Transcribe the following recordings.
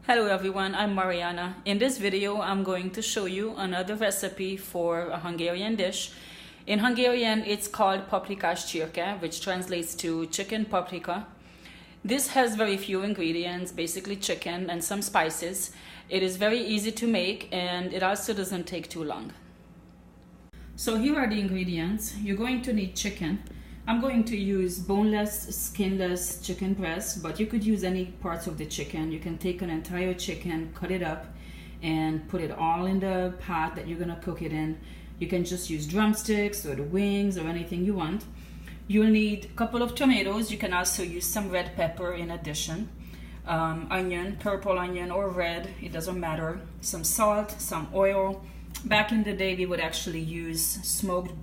Hello everyone, I'm Mariana. In this video, I'm going to show you another recipe for a Hungarian dish. In Hungarian, it's called Paprikás Csirke, which translates to chicken paprika. This has very few ingredients, basically chicken and some spices. It is very easy to make and it also doesn't take too long. So here are the ingredients. You're going to need chicken. I'm going to use boneless, skinless chicken breast, but you could use any parts of the chicken. You can take an entire chicken, cut it up, and put it all in the pot that you're gonna cook it in. You can just use drumsticks or the wings or anything you want. You'll need a couple of tomatoes. You can also use some red pepper in addition. Onion, purple onion or red, it doesn't matter. Some salt, some oil. Back in the day, we would actually use smoked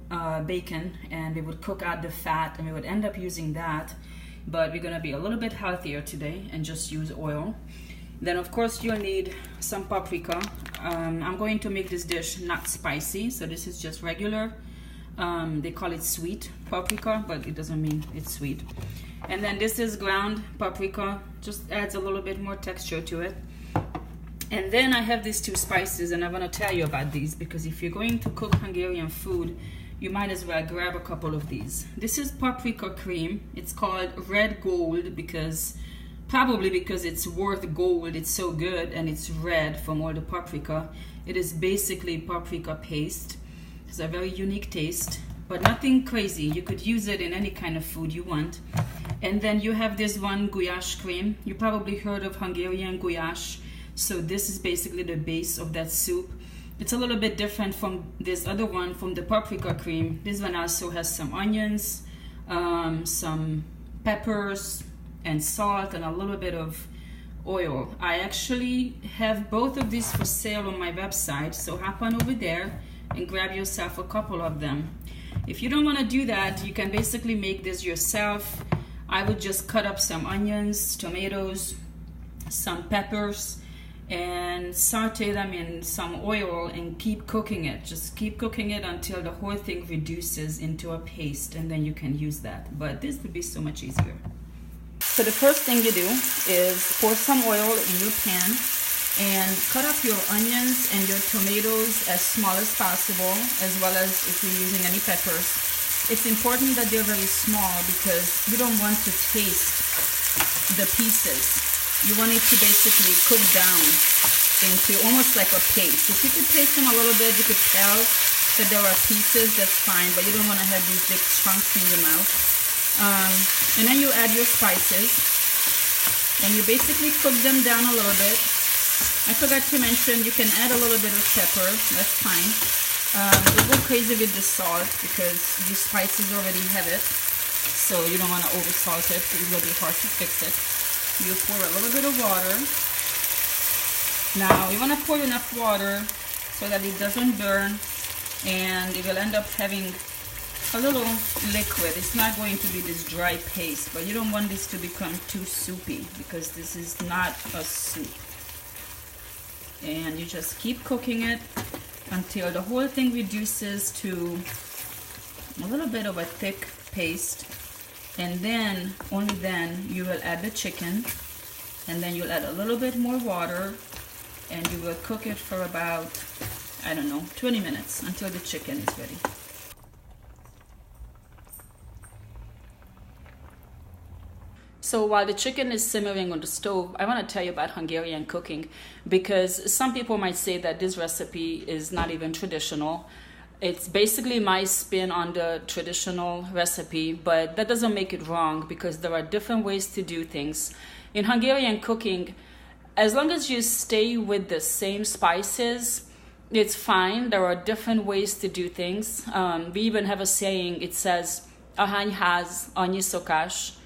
bacon and we would cook out the fat and we would end up using that. But we're gonna be a little bit healthier today and just use oil. Then of course you'll need some paprika. I'm going to make this dish not spicy, so this is just regular. They call it sweet paprika, but it doesn't mean it's sweet. And then this is ground paprika, just adds a little bit more texture to it. And then I have these two spices and I want to tell you about these because if you're going to cook Hungarian food, you might as well grab a couple of these. This is paprika cream. It's called red gold probably because it's worth gold. It's so good and it's red from all the paprika. It is basically paprika paste. It's a very unique taste, but nothing crazy. You could use it in any kind of food you want. And then you have this one gulyás cream. You probably heard of Hungarian gulyás. So this is basically the base of that soup. It's a little bit different from this other one, from the paprika cream. This one also has some onions, some peppers and salt and a little bit of oil. I actually have both of these for sale on my website, so hop on over there and grab yourself a couple of them. If you don't want to do that, you can basically make this yourself. I would just cut up some onions, tomatoes, some peppers, and saute them in some oil and keep cooking it. Just keep cooking it until the whole thing reduces into a paste, and then you can use that. But this would be so much easier. So the first thing you do is pour some oil in your pan and cut up your onions and your tomatoes as small as possible, as well as if you're using any peppers. It's important that they're very small because you don't want to taste the pieces. You want it to basically cook down into almost like a paste. If you could taste them a little bit, you could tell that there are pieces, that's fine, but you don't want to have these big chunks in your mouth. And then you add your spices and you basically cook them down a little bit. I forgot to mention you can add a little bit of pepper, that's fine. Don't go crazy with the salt because these spices already have it, so you don't want to over salt it, it will be hard to fix it. You pour a little bit of water. Now you want to pour enough water so that it doesn't burn and it will end up having a little liquid. It's not going to be this dry paste, but you don't want this to become too soupy because this is not a soup. And you just keep cooking it until the whole thing reduces to a little bit of a thick paste. And then, only then, you will add the chicken, and then you'll add a little bit more water, and you will cook it for about, I don't know, 20 minutes until the chicken is ready. So while the chicken is simmering on the stove, I want to tell you about Hungarian cooking, because some people might say that this recipe is not even traditional. It's basically my spin on the traditional recipe, but that doesn't make it wrong because there are different ways to do things. In Hungarian cooking, as long as you stay with the same spices, it's fine. There are different ways to do things. We even have a saying, it says, ahány ház, annyi szokás,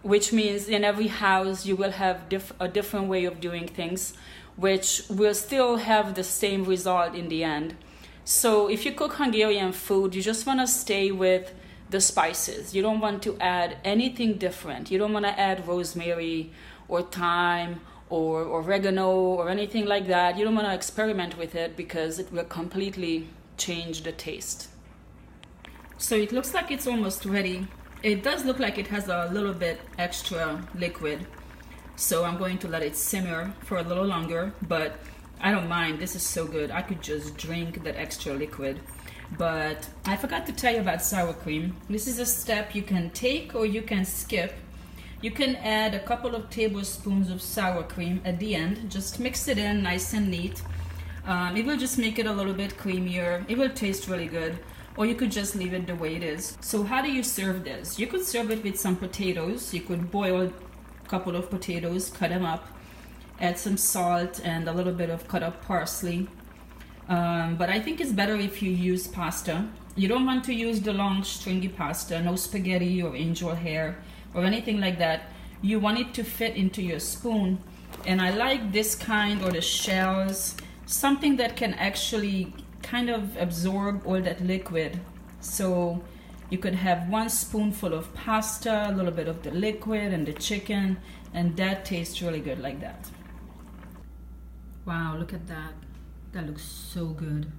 which means in every house you will have a different way of doing things, which will still have the same result in the end. So if you cook Hungarian food, you just want to stay with the spices. You don't want to add anything different. You don't want to add rosemary or thyme or oregano or anything like that. You don't want to experiment with it because it will completely change the taste. So it looks like it's almost ready. It does look like it has a little bit extra liquid. So I'm going to let it simmer for a little longer, but I don't mind. This is so good. I could just drink that extra liquid. But I forgot to tell you about sour cream. This is a step you can take or you can skip. You can add a couple of tablespoons of sour cream at the end. Just mix it in nice and neat. It will just make it a little bit creamier. It will taste really good. Or you could just leave it the way it is. So how do you serve this? You could serve it with some potatoes. You could boil a couple of potatoes, cut them up, add some salt and a little bit of cut up parsley. But I think it's better if you use pasta. You don't want to use the long stringy pasta, no spaghetti or angel hair or anything like that. You want it to fit into your spoon. And I like this kind, or the shells, something that can actually kind of absorb all that liquid. So you could have 1 spoonful of pasta, a little bit of the liquid and the chicken, and that tastes really good like that. Wow, look at that. That looks so good.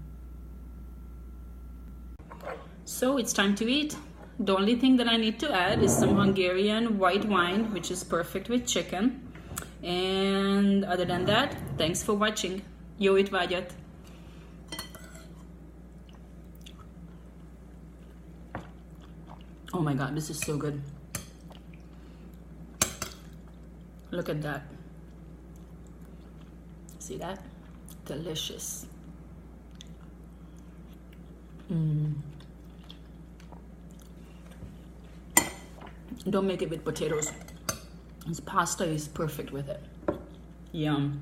So it's time to eat. The only thing that I need to add is some Hungarian white wine, which is perfect with chicken. And other than that, thanks for watching. Jó étvágyat! Oh my god, this is so good. Look at that. See that? Delicious. Don't make it with potatoes. This pasta is perfect with it. Yum.